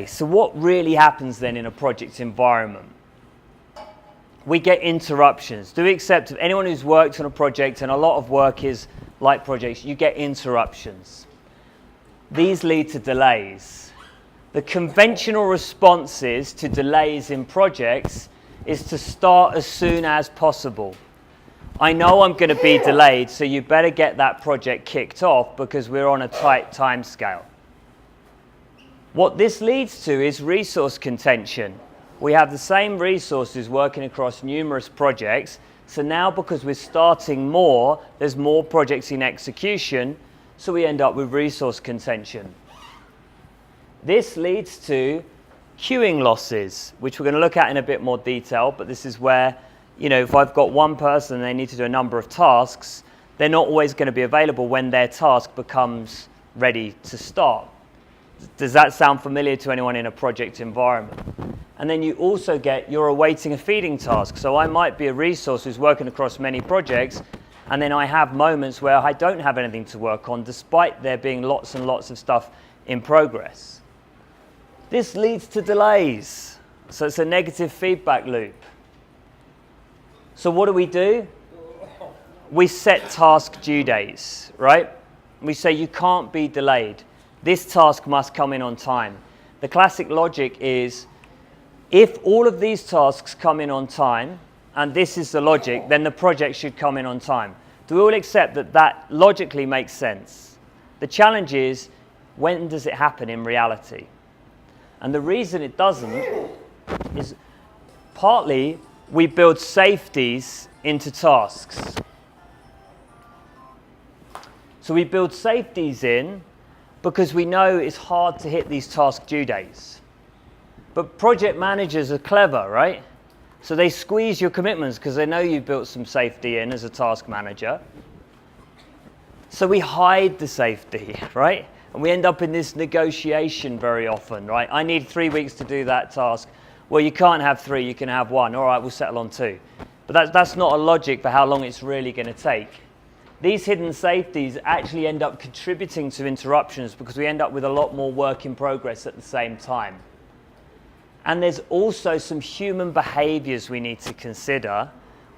So what really happens then in a project environment? We get interruptions. Do we accept anyone who's worked on a project, and a lot of work is like projects, you get interruptions. These lead to delays. The conventional responses to delays in projects is to start as soon as possible. I know I'm going to be delayed, so you better get that project kicked off because we're on a tight time scale. What this leads to is resource contention. We have the same resources working across numerous projects, so now because we're starting more, there's more projects in execution, so we end up with resource contention. This leads to queuing losses, which we're going to look at in a bit more detail, but this is where, if I've got one person and they need to do a number of tasks, they're not always going to be available when their task becomes ready to start. Does that sound familiar to anyone in a project environment? And then you also you're awaiting a feeding task. So I might be a resource who's working across many projects, and then I have moments where I don't have anything to work on, despite there being lots and lots of stuff in progress. This leads to delays. So it's a negative feedback loop. So what do? We set task due dates, right? We say you can't be delayed. This task must come in on time. The classic logic is, if all of these tasks come in on time, and this is the logic, then the project should come in on time. Do we all accept that that logically makes sense? The challenge is, when does it happen in reality? And the reason it doesn't is partly we build safeties into tasks. So we build safeties in because we know it's hard to hit these task due dates. But project managers are clever, right? So they squeeze your commitments because they know you've built some safety in as a task manager. So we hide the safety, right? And we end up in this negotiation very often, right? I need 3 weeks to do that task. Well, you can't have 3, you can have 1. All right, we'll settle on 2. But that's not a logic for how long it's really going to take. These hidden safeties actually end up contributing to interruptions because we end up with a lot more work in progress at the same time. And there's also some human behaviors we need to consider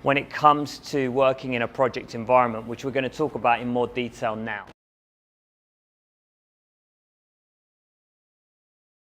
when it comes to working in a project environment, which we're going to talk about in more detail now.